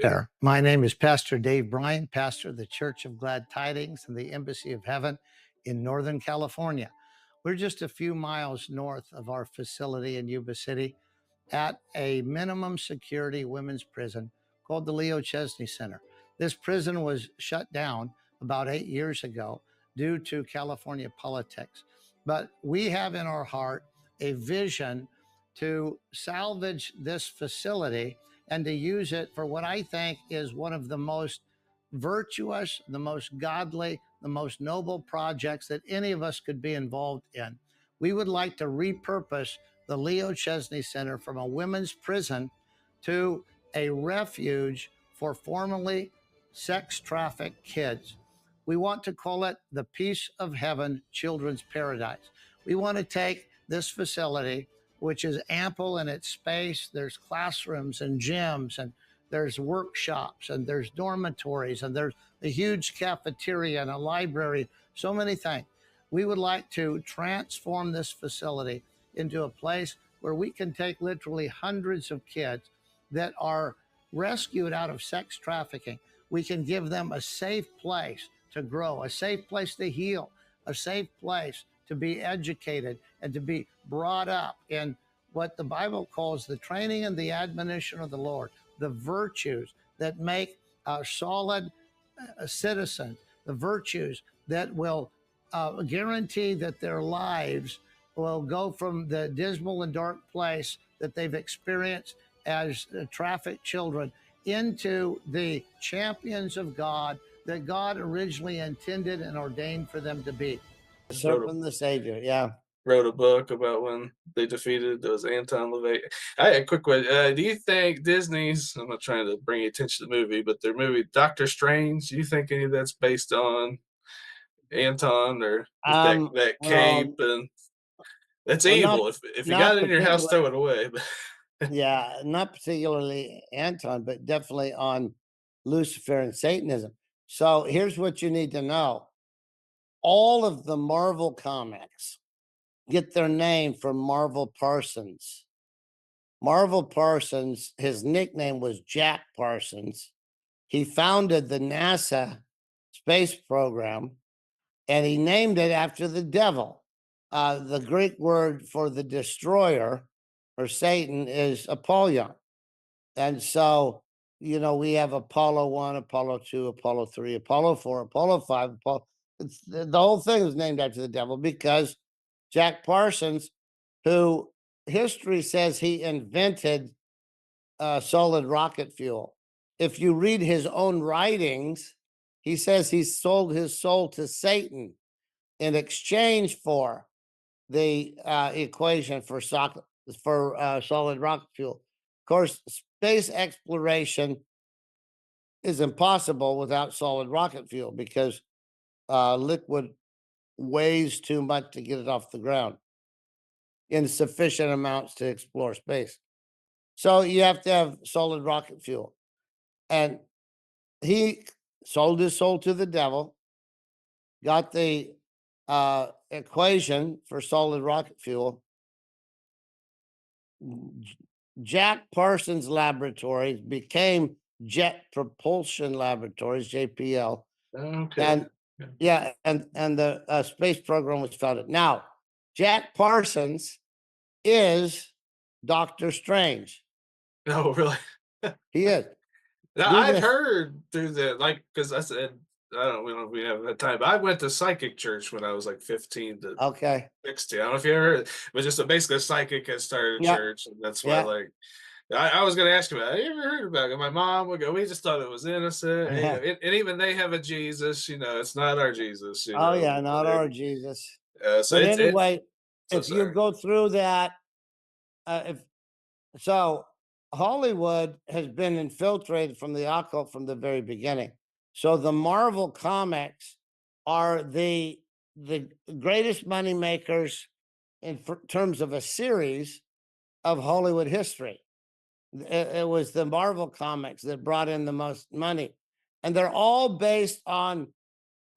There. My name is Pastor Dave Bryan, pastor of the Church of Glad Tidings and the Embassy of Heaven in Northern California. We're just a few miles north of our facility in Yuba City at a minimum security women's prison called the Leo Chesney Center. This prison was shut down about 8 years ago due to California politics. But we have in our heart a vision to salvage this facility and to use it for what I think is one of the most virtuous, the most godly, the most noble projects that any of us could be involved in. We would like to repurpose the Leo Chesney Center from a women's prison to a refuge for formerly sex trafficked kids. We want to call it the Peace of Heaven Children's Paradise. We want to take this facility, which is ample in its space. There's classrooms and gyms, and there's workshops, and there's dormitories, and there's a huge cafeteria and a library, so many things. We would like to transform this facility into a place where we can take literally hundreds of kids that are rescued out of sex trafficking. We can give them a safe place to grow, a safe place to heal, a safe place to be educated and to be brought up in what the Bible calls the training and the admonition of the Lord, the virtues that make solid citizens, the virtues that will guarantee that their lives will go from the dismal and dark place that they've experienced as trafficked children into the champions of God that God originally intended and ordained for them to be. wrote Serpent the Savior, yeah. wrote a book about when they defeated those Anton LaVey. I had a quick question. Do you think Disney's? I'm not trying to bring attention to the movie, but their movie Doctor Strange. Do you think any of that's based on Anton or with that Um, that cape well, and that's well, not evil? If you got not it in your house, throw particularly, it away. yeah, not particularly Anton, but definitely on Lucifer and Satanism. So here's what you need to know: all of the Marvel comics get their name from Marvel Parsons. Marvel Parsons, his nickname was Jack Parsons. He founded the NASA space program and he named it after the devil. The Greek word for the destroyer or Satan is Apollyon. And so, we have Apollo 1, Apollo 2, Apollo 3, Apollo 4, Apollo 5, the whole thing is named after the devil because Jack Parsons, who history says he invented solid rocket fuel. If you read his own writings, he says he sold his soul to Satan in exchange for the equation for solid rocket fuel. Of course, space exploration is impossible without solid rocket fuel because liquid weighs too much to get it off the ground in sufficient amounts to explore space. So you have to have solid rocket fuel. And he sold his soul to the devil, got the equation for solid rocket fuel. Jack Parsons Laboratories became Jet Propulsion Laboratories, JPL, Okay. and yeah, and the space program was founded. Now, Jack Parsons is Doctor Strange. No, really. He is. Now, Do I'd this. heard through the because I said I don't we don't we haven't had time, but I went to psychic church when I was like 15 to Okay. 60. I don't know if you ever heard it, but just basically a psychic had started a Yeah. church, and that's why Yeah. like I was going to ask you about. It. Have you ever heard about it? My mom would go. We just thought it was innocent, and even they have a Jesus. It's not our Jesus. Oh yeah, not our Jesus. So But it. anyway, So if you sorry. go through that, if so, Hollywood has been infiltrated from the occult from the very beginning. So the Marvel comics are the greatest money makers in terms of a series of Hollywood history. It was the Marvel comics that brought in the most money, and they're all based on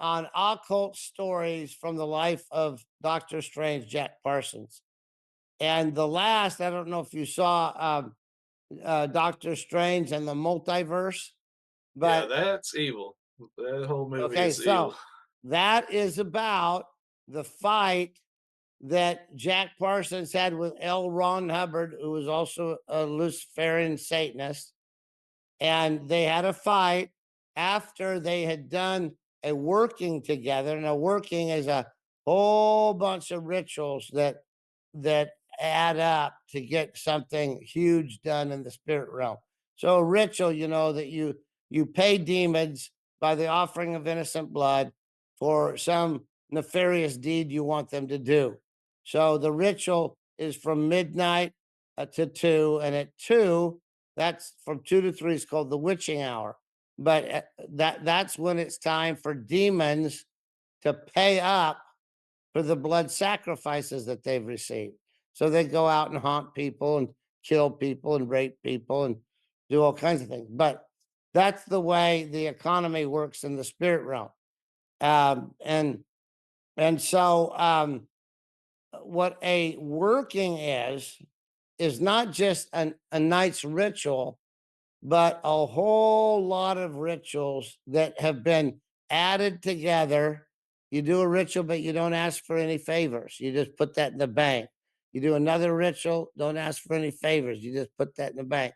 occult stories from the life of Doctor Strange, Jack Parsons. And the last, I don't know if you saw, Doctor Strange and the Multiverse. Yeah, But that's evil. That whole movie okay, is evil. so that is about the fight that Jack Parsons had with L. Ron Hubbard, who was also a Luciferian Satanist, and they had a fight after they had done a working together. And a working is a whole bunch of rituals that add up to get something huge done in the spirit realm. So a ritual, you know, that you pay demons by the offering of innocent blood for some nefarious deed you want them to do. So the ritual is from midnight to 2, and at 2, that's from 2 to 3 is called the witching hour. But that's when it's time for demons to pay up for the blood sacrifices that they've received. So they go out and haunt people and kill people and rape people and do all kinds of things. But that's the way the economy works in the spirit realm. Um, and and so what a working is not just a night's ritual, but a whole lot of rituals that have been added together. You do a ritual, but you don't ask for any favors. You just put that in the bank. You do another ritual, don't ask for any favors. You just put that in the bank.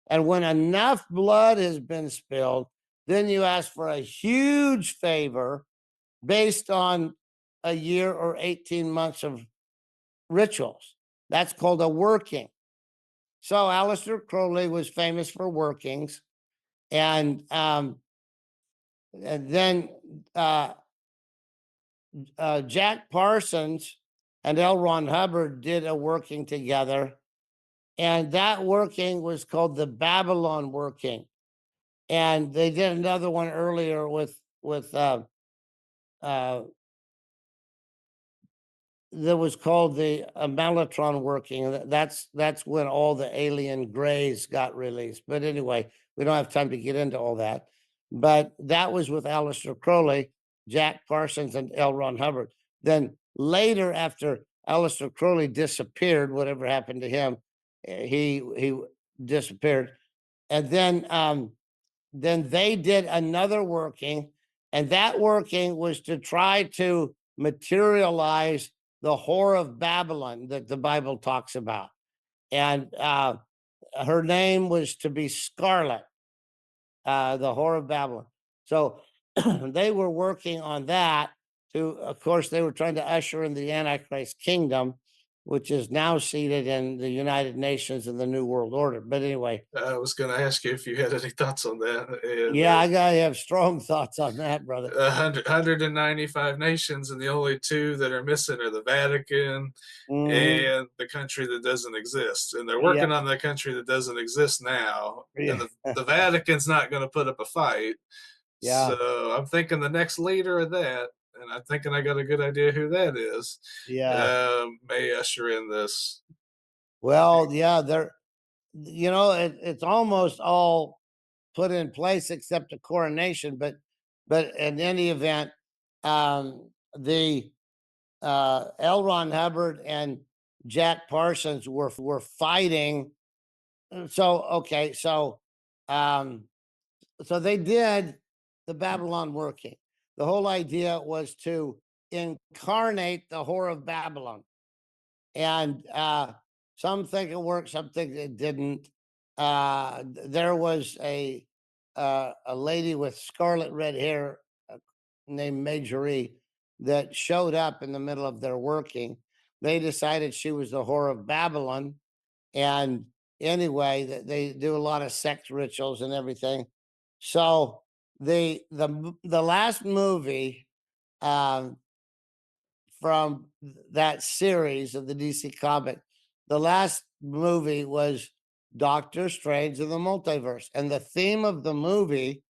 And when enough blood has been spilled, then you ask for a huge favor based on a year or 18 months of rituals. That's called a working. So Aleister Crowley was famous for workings. And then Jack Parsons and L. Ron Hubbard did a working together, and that working was called the Babylon working. And they did another one earlier with uh, that was called the Mellotron working. That's when all the alien grays got released. But anyway, we don't have time to get into all that. But that was with Aleister Crowley, Jack Parsons, and L. Ron Hubbard. Then later, after Aleister Crowley disappeared, whatever happened to him, he disappeared, and then they did another working, and that working was to try to materialize the whore of Babylon that the Bible talks about. And her name was to be Scarlet, the whore of Babylon. So they were working on that to, of course, they were trying to usher in the Antichrist kingdom, which is now seated in the United Nations and the New World Order. But anyway, I was going to ask you if you had any thoughts on that. And yeah, I gotta have strong thoughts on that, brother. 195 nations, and the only two that are missing are the Vatican Hmm. and the country that doesn't exist. And they're Yeah, working on the country that doesn't exist now. And yeah, the Vatican's not going to put up a fight. yeah, So I'm thinking the next leader of that, and I'm thinking I got a good idea who that is, yeah. may usher in this. Well, yeah, it's almost all put in place except the coronation, but in any event, the L. Ron Hubbard and Jack Parsons were fighting. So okay, um, so they did the Babylon working. The whole idea was to incarnate the whore of Babylon, and some think it worked, some think it didn't. There was a lady with scarlet red hair named Majorie that showed up in the middle of their working. They decided she was the whore of Babylon, and anyway, they do a lot of sex rituals and everything. So the last movie um, from that series of the DC comic, the last movie was Doctor Strange in the Multiverse, and the theme of the movie,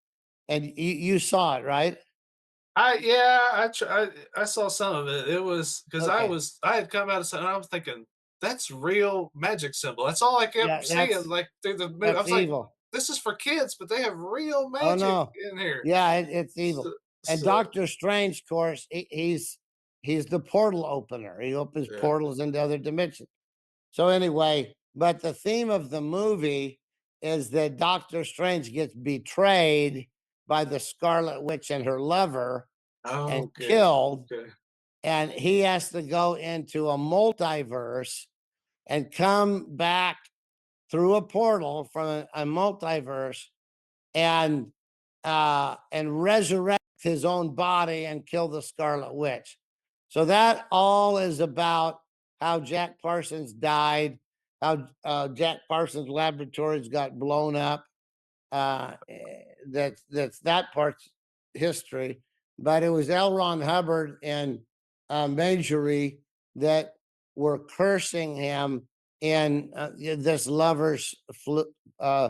and you saw it, right? I saw some of it. It was because Okay, I had come out of something. I was thinking that's real magic symbol. That's all I kept yeah, seeing. Like through the movie, I that's was like, evil. this is for kids, but they have real Oh magic no, in here. yeah, it's evil. So, And so Doctor Strange, of course, he's the portal opener. He opens yeah. portals into other dimensions. So anyway, but the theme of the movie is that Doctor Strange gets betrayed by the Scarlet Witch and her lover Oh, and okay. killed, Okay. and he has to go into a multiverse and come back through a portal from a multiverse and resurrect his own body and kill the Scarlet Witch. So that all is about how Jack Parsons died, how Jack Parsons laboratories got blown up. That's that part's history. But it was L. Ron Hubbard and Majorie that were cursing him in this lovers uh,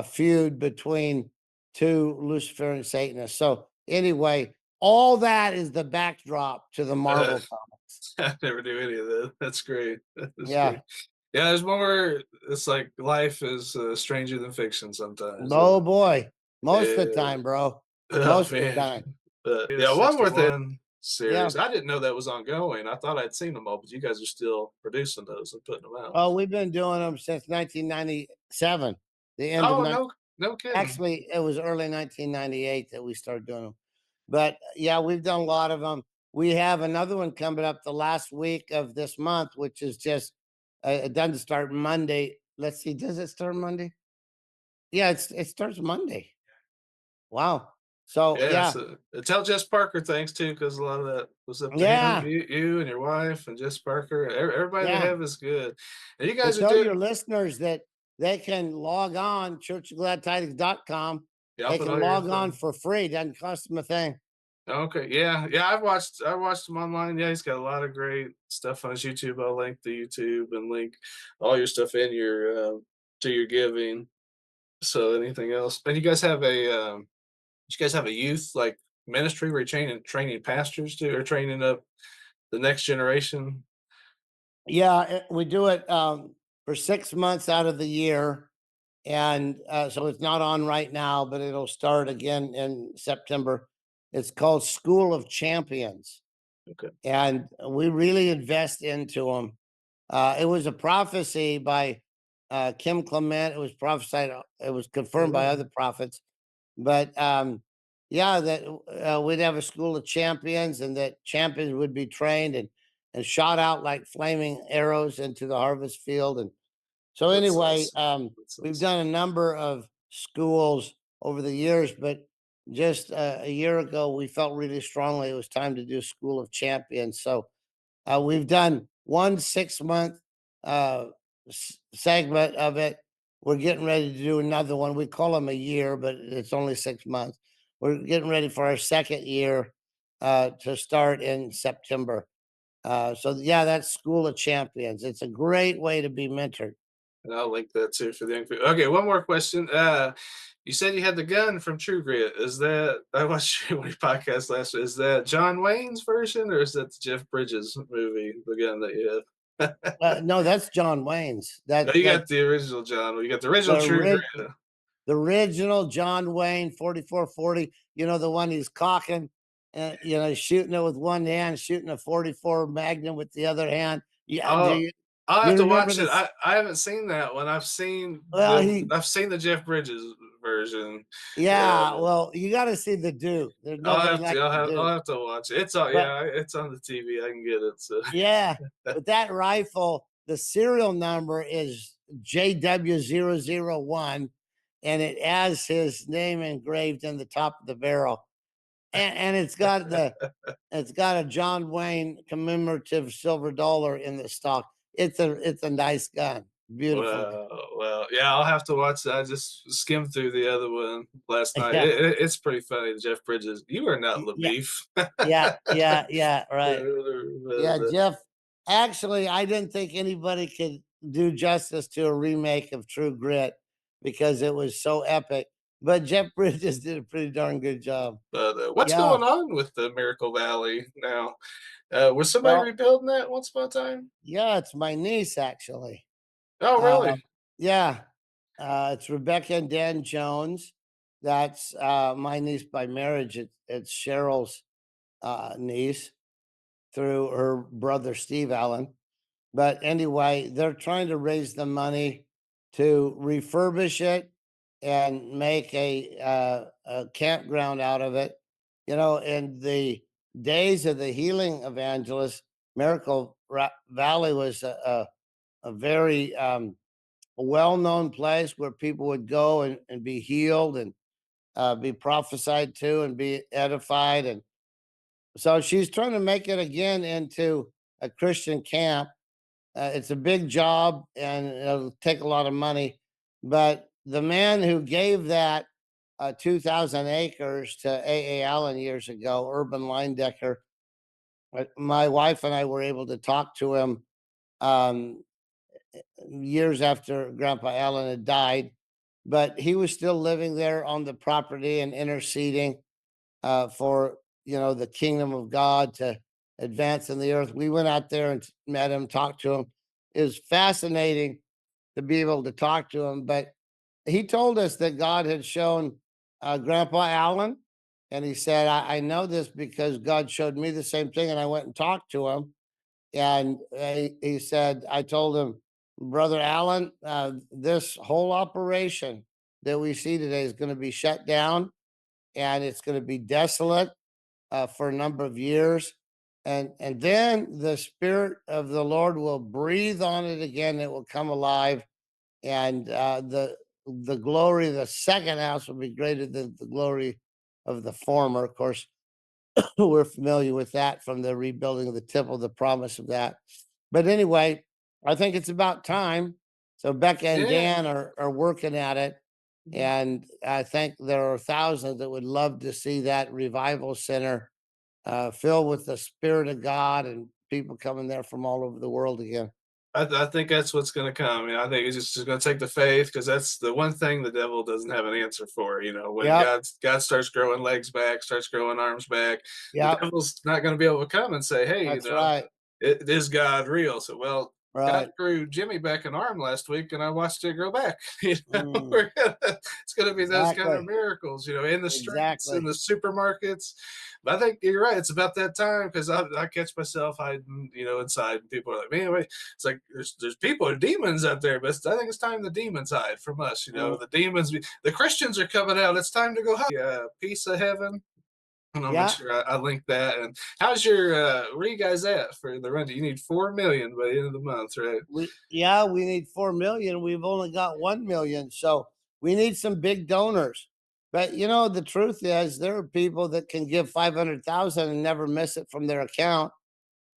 feud between two Luciferian Satanists. So anyway, all that is the backdrop to the Uh, Marvel comics. I never knew any of that. That's great. That's great. Yeah. Yeah, there's more. It's like life is stranger than fiction sometimes. Oh boy. Most of the Yeah. time, bro. Oh Most of the man. time. But It's yeah, one more 61. thing Yeah. series. I didn't know that was ongoing. I thought I'd seen them all, but you guys are still producing those and putting them out. Oh, we've been doing them since 1997. The end of Oh, 19, no kidding. actually it was early 1998 that we started doing them. But yeah, we've done a lot of them. We have another one coming up the last week of this month, which is just it doesn't start Monday. Let's see, does it start Monday? Yeah, it starts Monday. Wow. So Yeah, yeah, so tell Jess Parker thanks too, because a lot of that was up to him, yeah, you and your wife, and Jess Parker. Everybody they yeah. have is good, and you And guys are tell doing. your listeners that they can log on churchofgladtidings.com. Yeah, I'll They put can all your log info. on for free. Doesn't cost them a thing. Okay, yeah, yeah. I watched him online. Yeah, he's got a lot of great stuff on his YouTube. I'll link the YouTube and link all your stuff in your to your giving. So anything else? And you guys have you guys have a youth like ministry where you're training pastors to or training up the next generation. Yeah, we do it for 6 months out of the year. And so it's not on right now, but it'll start again in September. It's called School of Champions. Okay. And we really invest into them. It was a prophecy by Kim Clement. It was prophesied, it was Oh, confirmed by really? other prophets. But yeah, that we'd have a school of champions and that champions would be trained and shot out like flaming arrows into the harvest field. And so That's anyway, awesome. That's we've awesome. done a number of schools over the years, but just a year ago, we felt really strongly it was time to do School of Champions. So we've done one 6 month uh, segment of it. We're getting ready to do another one. We call them a year, but it's only 6 months. We're getting ready for our second year to start in September. So yeah, that's School of Champions. It's a great way to be mentored. And I'll link that too for the young people. Okay, one more question. You said you had the gun from True Grit. Is that I watched your podcast last week? Is that John Wayne's version or is that the Jeff Bridges movie, the gun that you have? No, that's John Wayne's. No, That you that got the original John. You got the original the True ri- Grit. the original John Wayne 4440. You know the one he's cocking, shooting it with one hand, shooting a 44 Magnum with the other hand. Yeah, do Oh, you I'll you have to remember watch it. this? I haven't seen that one. Well, he I've seen the Jeff Bridges version. yeah. Uh, Well, you got to see the Duke. There's nobody like the I'll Duke. have to watch it. It's on But yeah, it's on the TV. I can get it. So yeah, but that rifle, the serial number is JW001, and it has his name engraved in the top of the barrel. And it's got a John Wayne commemorative silver dollar in the stock. It's a nice gun, beautiful gun. well, yeah, I'll have to watch that. I just skimmed through the other one last night. Yeah, It's pretty funny. Jeff Bridges, you are not yeah, LaBeef. yeah. Right. Yeah, But, Jeff. Actually, I didn't think anybody could do justice to a remake of True Grit because it was so epic. But Jeff Bridges did a pretty darn good job. what's Yeah. going on with the Miracle Valley now? Was somebody Well, rebuilding that once upon a time? yeah, it's my niece actually. Oh, Uh, really? yeah, it's Rebecca and Dan Jones. That's my niece by marriage. It's Cheryl's niece through her brother Steve Allen. But anyway, they're trying to raise the money to refurbish it and make a campground out of it. You know, in the days of the healing evangelist, Valley was a very well-known place where people would go and be healed and be prophesied to and be edified. And so she's trying to make it again into a Christian camp. It's a big job and it'll take a lot of money. But the man who gave that 2,000 acres to A. Allen years ago, Urban Linedecker, my wife and I were able to talk to him um, years after Grandpa Allen had died. But he was still living there on the property and interceding for, you know, the kingdom of God to advance in the earth. We went out there and met him, talked to him. It was fascinating to be able to talk to him. But he told us that God had shown Grandpa Allen, and he said, I know this because God showed me the same thing, and I went and talked to him. And he said, I told him, Brother Allen, this whole operation that we see today is going to be shut down and it's going to be desolate for a number of years. And then the Spirit of the Lord will breathe on it again. It will come alive. And the glory of the second house will be greater than the glory of the former. Of course, we're familiar with that from the rebuilding of the temple, the promise of that. But anyway, I think it's about time. So Becca and Yeah. Dan are working at it. And I think there are thousands that would love to see that revival center filled with the Spirit of God and people coming there from all over the world again. I think that's what's going to come. I think it's just going to take the faith because that's the one thing the devil doesn't have an answer for. When Yep. God starts growing legs back, starts growing arms back, the Yep. devil's not going to be able to come and say, "Hey, That's right. is God real?" So, well, God Right. grew Jimmy back an arm last week, and I watched it grow back. Mm, It's going to be those kind of exactly. miracles, in the streets, in Exactly. the supermarkets. But I think you're right. It's about that time because I catch myself hiding, inside, and people are like, "Man, wait." It's like there's people, demons out there, but I think it's time the demons hide from us. Mm, The demons, the Christians are coming out. It's time to go hide. Piece of heaven. And I'll make yeah. sure I link that. And how's your where you guys at for the run? You need 4 million by the end of the month, right? We need 4 million. We've only got 1 million, so we need some big donors. But you know, the truth is, there are people that can give 500,000 and never miss it from their account,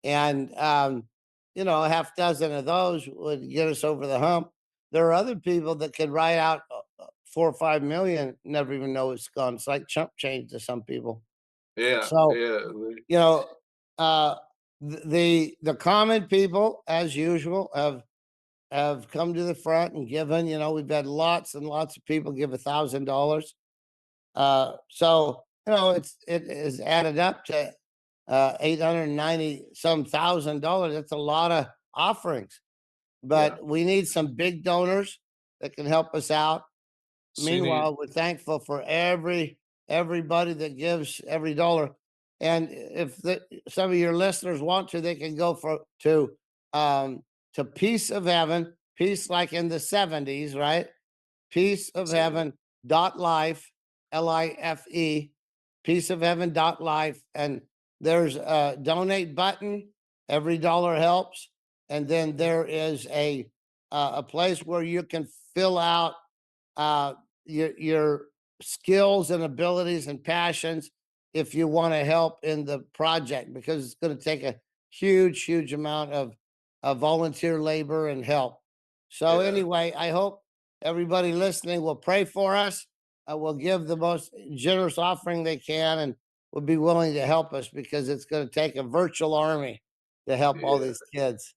and you know, a half dozen of those would get us over the hump. There are other people that could write out 4 or 5 million, never even know it's gone. It's like chump change to some people. Yeah, So yeah. you know, uh, the common people, as usual, have come to the front and given. You know, we've had lots and lots of people give $1,000. So you know, it is added up to 890 some $1,000. That's a lot of offerings, Yeah. but we need some big donors that can help us out. So you need Meanwhile, we're thankful for everybody that gives every dollar. And if some of your listeners want to, they can go um, to Peace of Heaven, peace like in the 70s, right? Peace of so Heaven dot life, life, peace of heaven dot life. And there's a donate button. Every dollar helps. And then there is a place where you can fill out uh, your skills and abilities and passions if you want to help in the project, because it's going to take a huge amount of volunteer labor and help. So yeah, anyway, I hope everybody listening will pray for us. Will give the most generous offering they can and will be willing to help us, because it's going to take a virtual army to help all yeah. these kids.